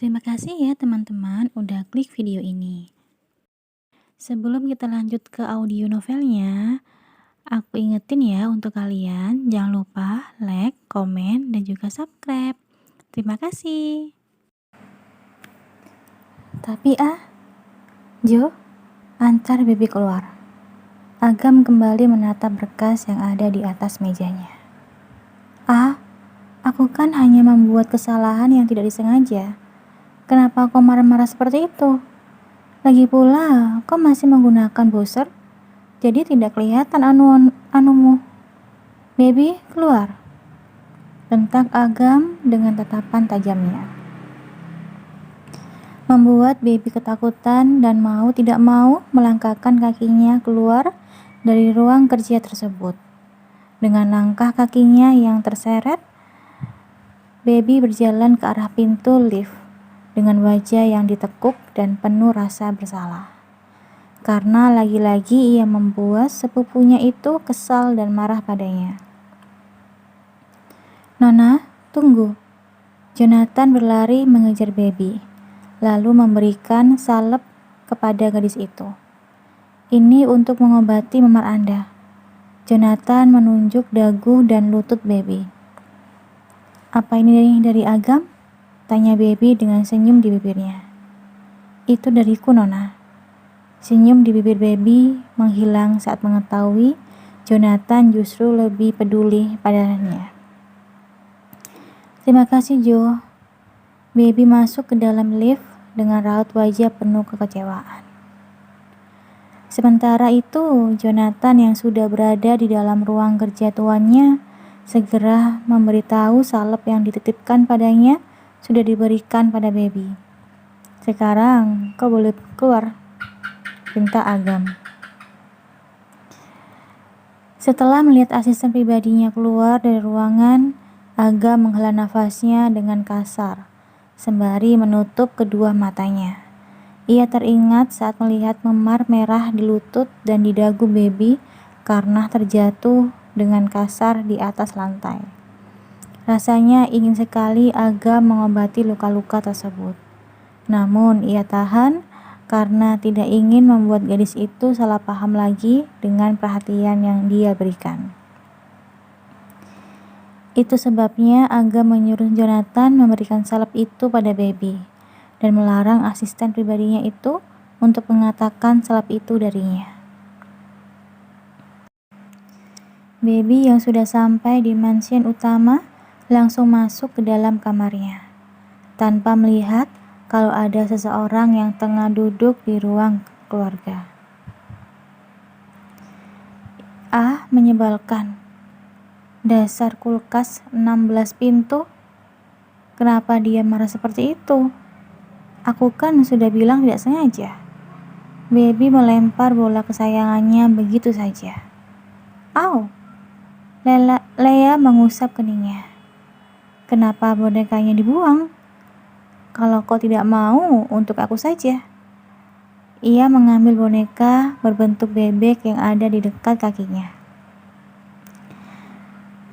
Terima kasih ya teman-teman udah klik video ini. Sebelum kita lanjut ke audio novelnya, aku ingetin ya untuk kalian jangan lupa like, komen, dan juga subscribe. Terima kasih. Tapi Jo, antar Baby keluar. Agam kembali menatap berkas yang ada di atas mejanya. Aku kan hanya membuat kesalahan yang tidak disengaja. Kenapa kau marah-marah seperti itu? Lagi pula, kau masih menggunakan buzzer, jadi tidak kelihatan anumu. Baby, keluar. Bentak Agam dengan tatapan tajamnya. Membuat Baby ketakutan dan mau tidak mau melangkahkan kakinya keluar dari ruang kerja tersebut. Dengan langkah kakinya yang terseret, Baby berjalan ke arah pintu lift dengan wajah yang ditekuk dan penuh rasa bersalah. Karena lagi-lagi ia membuat sepupunya itu kesal dan marah padanya. Nona, tunggu. Jonathan berlari mengejar Baby, lalu memberikan salep kepada gadis itu. Ini untuk mengobati memar Anda. Jonathan menunjuk dagu dan lutut Baby. Apa ini dari Agam? Tanya Baby dengan senyum di bibirnya. Itu dariku, Nona. Senyum di bibir Baby menghilang saat mengetahui Jonathan justru lebih peduli padanya. Terima kasih, Jo. Baby masuk ke dalam lift dengan raut wajah penuh kekecewaan. Sementara itu, Jonathan yang sudah berada di dalam ruang kerja tuannya segera memberitahu salep yang dititipkan padanya sudah diberikan pada Baby. Sekarang kau boleh keluar, pinta Agam. Setelah melihat asisten pribadinya keluar dari ruangan, Agam menghela nafasnya dengan kasar, sembari menutup kedua matanya. Ia teringat saat melihat memar merah di lutut dan di dagu Baby karena terjatuh dengan kasar di atas lantai. Rasanya ingin sekali Agam mengobati luka-luka tersebut. Namun ia tahan karena tidak ingin membuat gadis itu salah paham lagi dengan perhatian yang dia berikan. Itu sebabnya Agam menyuruh Jonathan memberikan salep itu pada Baby dan melarang asisten pribadinya itu untuk mengatakan salep itu darinya. Baby yang sudah sampai di mansion utama langsung masuk ke dalam kamarnya, tanpa melihat kalau ada seseorang yang tengah duduk di ruang keluarga. Menyebalkan. Dasar kulkas 16 pintu. Kenapa dia marah seperti itu? Aku kan sudah bilang tidak sengaja. Baby melempar bola kesayangannya begitu saja. Lea mengusap keningnya. Kenapa bonekanya dibuang? Kalau kau tidak mau, untuk aku saja. Ia mengambil boneka berbentuk bebek yang ada di dekat kakinya.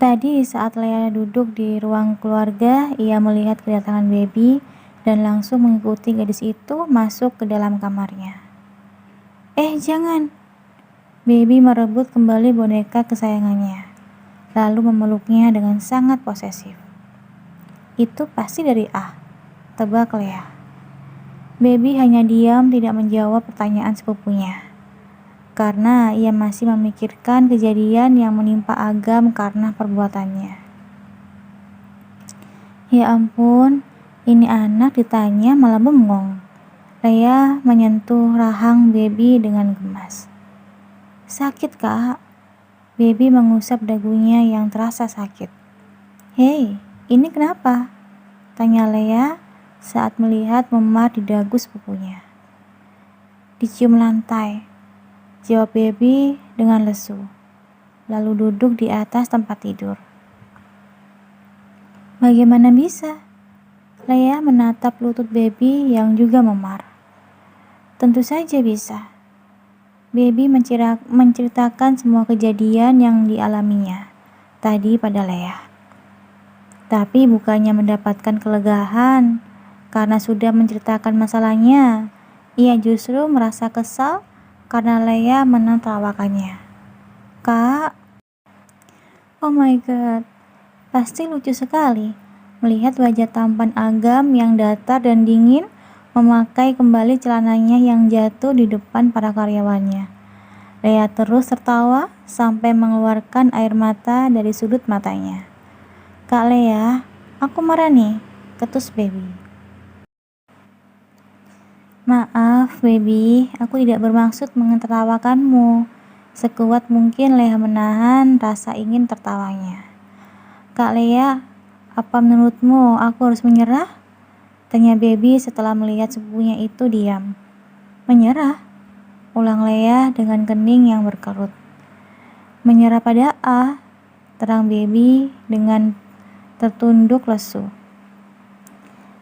Tadi saat Lea duduk di ruang keluarga, ia melihat kedatangan Baby dan langsung mengikuti gadis itu masuk ke dalam kamarnya. Jangan. Baby merebut kembali boneka kesayangannya, lalu memeluknya dengan sangat posesif. Itu pasti dari tebak Lea. Baby hanya diam tidak menjawab pertanyaan sepupunya, karena ia masih memikirkan kejadian yang menimpa Agam karena perbuatannya. Ya ampun, ini anak ditanya malah bengong. Lea menyentuh rahang Baby dengan gemas. Sakit, Kak. Baby mengusap dagunya yang terasa sakit. Hei, ini kenapa? Tanya Lea saat melihat memar di dagu sepupunya. Dicium lantai, jawab Baby dengan lesu, lalu duduk di atas tempat tidur. Bagaimana bisa? Lea menatap lutut Baby yang juga memar. Tentu saja bisa. Baby menceritakan semua kejadian yang dialaminya tadi pada Lea. Tapi bukannya mendapatkan kelegaan, Karena sudah menceritakan masalahnya, ia justru merasa kesal karena Lea menertawakannya. Kak, oh my god, pasti lucu sekali melihat wajah tampan Agam yang datar dan dingin memakai kembali celananya yang jatuh di depan para karyawannya. Lea terus tertawa sampai mengeluarkan air mata dari sudut matanya. Kak Lea, aku marah nih, ketus baby. Maaf baby, aku tidak bermaksud menertawakanmu. Sekuat mungkin Lea menahan rasa ingin tertawanya. Kak Lea, apa menurutmu aku harus menyerah? Tanya baby setelah melihat sepupunya itu diam. Menyerah? Ulang Lea dengan kening yang berkerut. Menyerah pada A, terang baby dengan tertunduk lesu.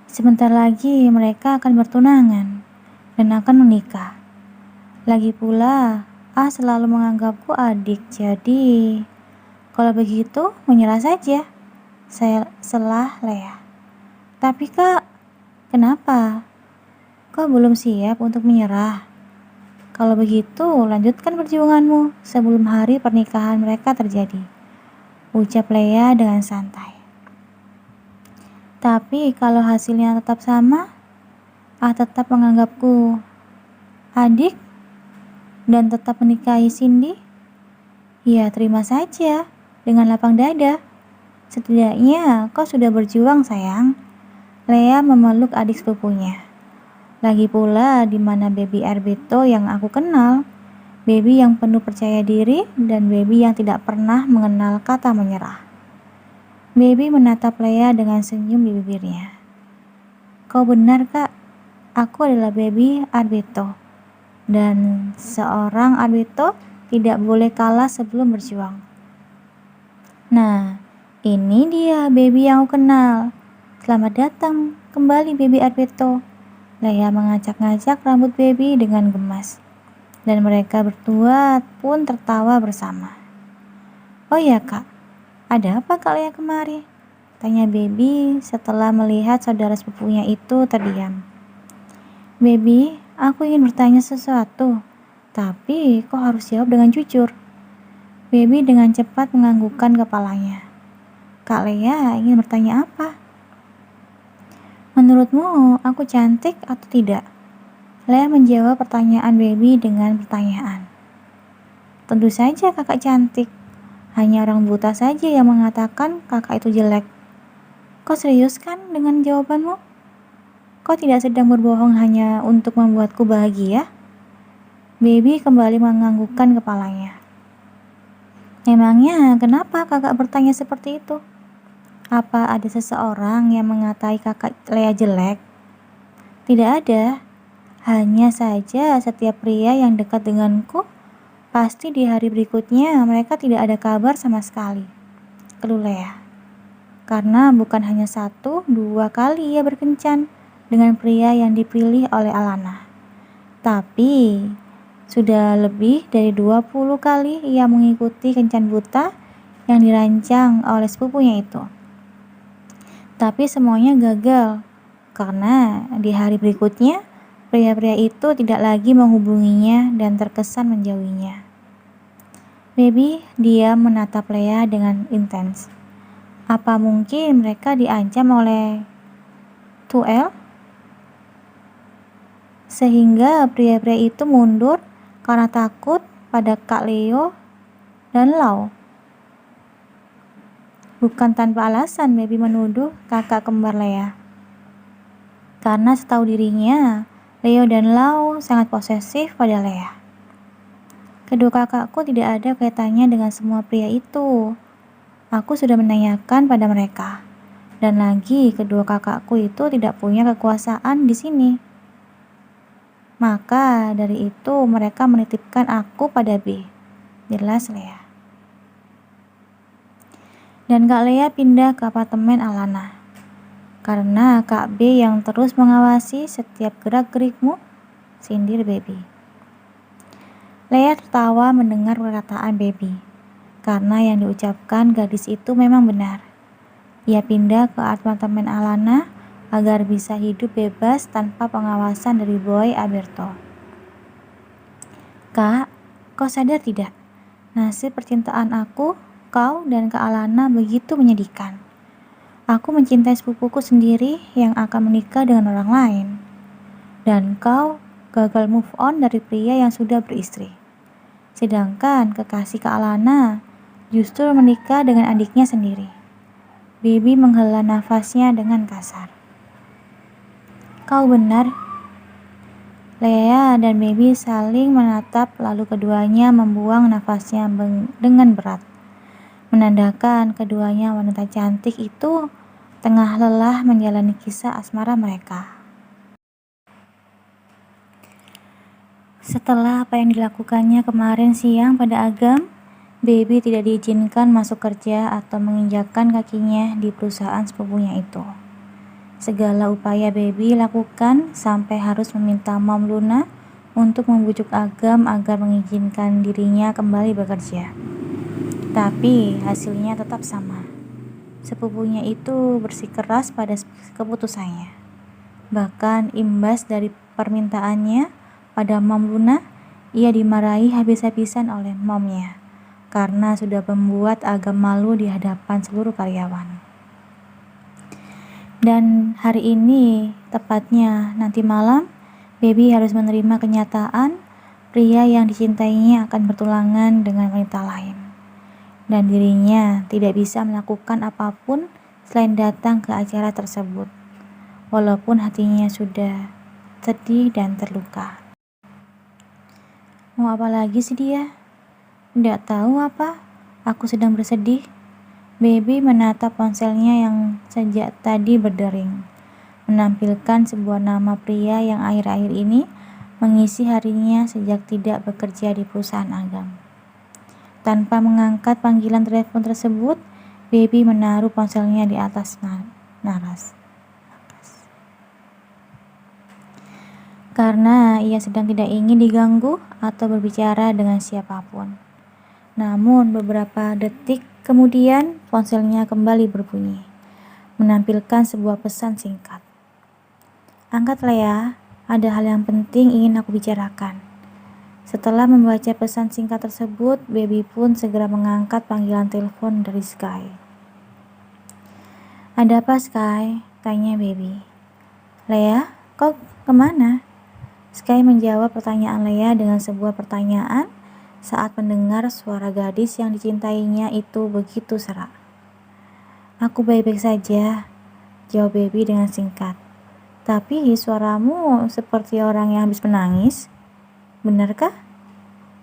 Sebentar lagi mereka akan bertunangan dan akan menikah. Lagi pula, A selalu menganggapku adik, jadi kalau begitu menyerah saja. Saya selah Lea. Tapi kak, kenapa? Kau belum siap untuk menyerah? Kalau begitu, lanjutkan perjuanganmu sebelum hari pernikahan mereka terjadi. Ucap Lea dengan santai. Tapi kalau hasilnya tetap sama, A tetap menganggapku adik dan tetap menikahi Cindy, ya terima saja dengan lapang dada. Setidaknya kau sudah berjuang sayang. Lea memeluk adik sepupunya. Lagi pula di mana baby Arbito yang aku kenal, baby yang penuh percaya diri dan baby yang tidak pernah mengenal kata menyerah. Baby menatap Lea dengan senyum di bibirnya. Kau benar kak, aku adalah baby Arbito. Dan seorang Arbito tidak boleh kalah sebelum berjuang. Nah, ini dia baby yang aku kenal. Selamat datang kembali baby Arbito. Lea mengacak-ngacak rambut baby dengan gemas. Dan mereka berdua pun tertawa bersama. Oh ya kak, ada apa kak Lea kemari? Tanya baby setelah melihat saudara sepupunya itu terdiam. Baby, aku ingin bertanya sesuatu, tapi kau harus jawab dengan jujur. Baby dengan cepat menganggukkan kepalanya. Kak Lea ingin bertanya apa? Menurutmu aku cantik atau tidak? Lea menjawab pertanyaan baby dengan pertanyaan. Tentu saja kakak cantik. Hanya orang buta saja yang mengatakan kakak itu jelek. Kau serius kan dengan jawabanmu? Kau tidak sedang berbohong hanya untuk membuatku bahagia? Baby kembali menganggukkan kepalanya. Memangnya kenapa kakak bertanya seperti itu? Apa ada seseorang yang mengatai kakak Lea jelek? Tidak ada. Hanya saja setiap pria yang dekat denganku, pasti di hari berikutnya mereka tidak ada kabar sama sekali. Keluh Lea. Karena bukan hanya 1-2 kali ia berkencan dengan pria yang dipilih oleh Alana. Tapi sudah lebih dari 20 kali ia mengikuti kencan buta yang dirancang oleh sepupunya itu. Tapi semuanya gagal karena di hari berikutnya pria-pria itu tidak lagi menghubunginya dan terkesan menjauhinya. Baby diam menatap Lea dengan intens. Apa mungkin mereka diancam oleh 2L? Sehingga pria-pria itu mundur karena takut pada Kak Leo dan Lau. Bukan tanpa alasan baby menuduh kakak kembar Lea. Karena setahu dirinya, Leo dan Lau sangat posesif pada Lea. Kedua kakakku tidak ada kaitannya dengan semua pria itu. Aku sudah menanyakan pada mereka. Dan lagi kedua kakakku itu tidak punya kekuasaan di sini. Maka dari itu mereka menitipkan aku pada B. Jelas Lea. Dan Kak Lea pindah ke apartemen Alana. Karena Kak B yang terus mengawasi setiap gerak-gerikmu, sindir baby. Lea tertawa mendengar perkataan baby. Karena yang diucapkan gadis itu memang benar. Ia pindah ke apartemen Alana agar bisa hidup bebas tanpa pengawasan dari Boy Alberto. Kak, kau sadar tidak? Nasib percintaan aku, kau, dan Kak Alana begitu menyedihkan. Aku mencintai sepupuku sendiri yang akan menikah dengan orang lain. Dan kau gagal move on dari pria yang sudah beristri. Sedangkan kekasih Kak Alana justru menikah dengan adiknya sendiri. Baby menghela nafasnya dengan kasar. Kau benar. Lea dan Baby saling menatap lalu keduanya membuang nafasnya dengan berat. Menandakan keduanya wanita cantik itu tengah lelah menjalani kisah asmara mereka. Setelah apa yang dilakukannya kemarin siang pada Agam, Baby tidak diizinkan masuk kerja atau menginjakkan kakinya di perusahaan sepupunya itu. Segala upaya Baby lakukan sampai harus meminta Mom Luna untuk membujuk Agam agar mengizinkan dirinya kembali bekerja. Tapi hasilnya tetap sama. Sepupunya itu bersikeras pada keputusannya. Bahkan imbas dari permintaannya pada Mom Luna, ia dimarahi habis-habisan oleh momnya karena sudah membuat Agam malu di hadapan seluruh karyawan. Dan hari ini, tepatnya nanti malam, Baby harus menerima kenyataan pria yang dicintainya akan bertulangan dengan wanita lain. Dan dirinya tidak bisa melakukan apapun selain datang ke acara tersebut. Walaupun hatinya sudah sedih dan terluka. Mau apa lagi sih dia? Tidak tahu apa, aku sedang bersedih. Baby menatap ponselnya yang sejak tadi berdering, menampilkan sebuah nama pria yang akhir-akhir ini mengisi harinya sejak tidak bekerja di perusahaan Agam. Tanpa mengangkat panggilan telepon tersebut, Baby menaruh ponselnya di atas naras. Karena ia sedang tidak ingin diganggu atau berbicara dengan siapapun. Namun beberapa detik kemudian ponselnya kembali berbunyi, menampilkan sebuah pesan singkat. Angkat Lea, ada hal yang penting ingin aku bicarakan. Setelah membaca pesan singkat tersebut, Baby pun segera mengangkat panggilan telepon dari Sky. Ada apa Sky? Tanya Baby. Lea, kau kemana? Sky menjawab pertanyaan Lea dengan sebuah pertanyaan saat mendengar suara gadis yang dicintainya itu begitu serak. Aku baik-baik saja, jawab Baby dengan singkat. Tapi suaramu seperti orang yang habis menangis. Benarkah?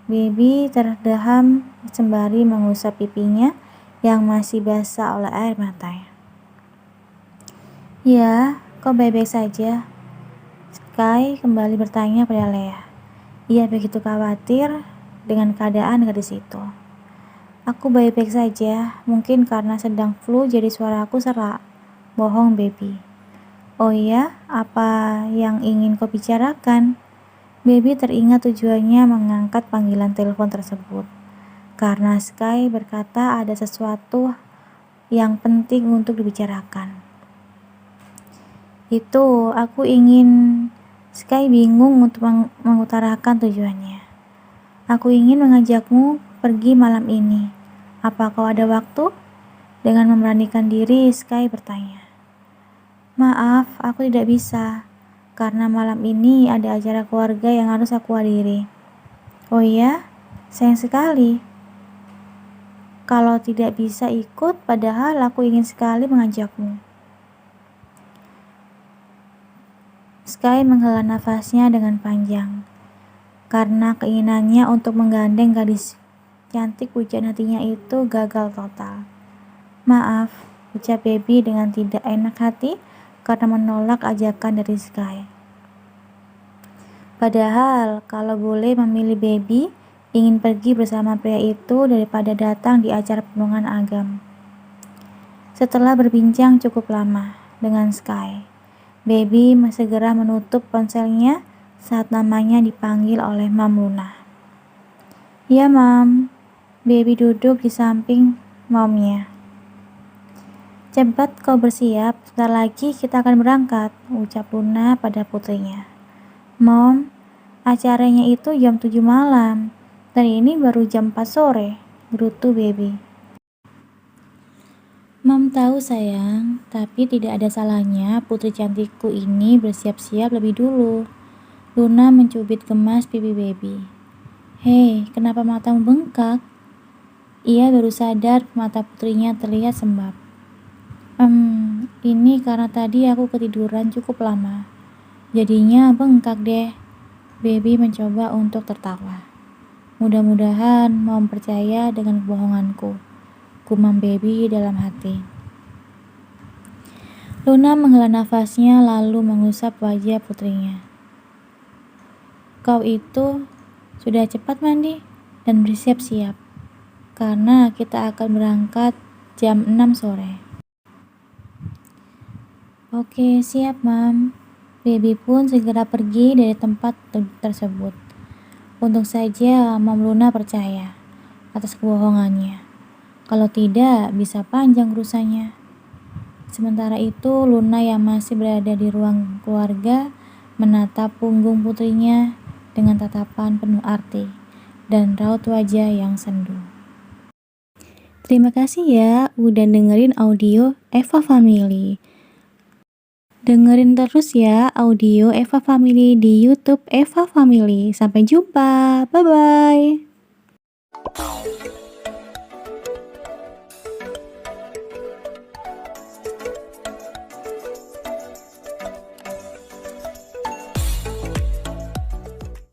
Baby terdeham sembari mengusap pipinya yang masih basah oleh air matanya. Ya, kau baik-baik saja. Sky kembali bertanya pada Lea. Ia begitu khawatir dengan keadaan gadis itu. Aku baik-baik saja, mungkin karena sedang flu jadi suaraku serak. Bohong Baby. Oh iya, apa yang ingin kau bicarakan? Baby teringat tujuannya mengangkat panggilan telepon tersebut. Karena Sky berkata ada sesuatu yang penting untuk dibicarakan. Itu aku ingin. Sky bingung untuk mengutarakan tujuannya. Aku ingin mengajakmu pergi malam ini. Apa kau ada waktu? Dengan memberanikan diri, Sky bertanya. Maaf, aku tidak bisa. Karena malam ini ada acara keluarga yang harus aku hadiri. Oh iya? Sayang sekali. Kalau tidak bisa ikut, padahal aku ingin sekali mengajakmu. Sky menghela nafasnya dengan panjang. Karena keinginannya untuk menggandeng gadis cantik pujian hatinya itu gagal total. Maaf, ucap Baby dengan tidak enak hati karena menolak ajakan dari Sky. Padahal kalau boleh memilih, Baby ingin pergi bersama pria itu daripada datang di acara penuhangan Agam. Setelah berbincang cukup lama dengan Sky, Baby segera menutup ponselnya saat namanya dipanggil oleh Mom Luna. Ya Mam, Baby duduk di samping momnya. "Cepat kau bersiap, sebentar lagi kita akan berangkat," ucap Luna pada putrinya. "Mom, acaranya itu jam 7 malam, dan ini baru jam 4 sore," gerutu Baby. "Mom tahu sayang, tapi tidak ada salahnya putri cantikku ini bersiap-siap lebih dulu." Luna mencubit gemas pipi Baby. "Hei, kenapa matamu bengkak?" Ia baru sadar mata putrinya terlihat sembab. Ini karena tadi aku ketiduran cukup lama. Jadinya bengkak deh." Baby mencoba untuk tertawa. "Mudah-mudahan mau percaya dengan kebohonganku," gumam Baby dalam hati. Luna menghela nafasnya lalu mengusap wajah putrinya. "Kau itu sudah cepat mandi dan bersiap-siap, karena kita akan berangkat jam 6 sore. "Oke, siap, Mam." Baby pun segera pergi dari tempat tersebut. Untung saja Mam Luna percaya atas kebohongannya. Kalau tidak, bisa panjang urusannya. Sementara itu, Luna yang masih berada di ruang keluarga menatap punggung putrinya dengan tatapan penuh arti dan raut wajah yang sendu. Terima kasih ya udah dengerin audio Eva Family. Dengerin terus ya audio Eva Family di YouTube Eva Family. Sampai jumpa. Bye-bye.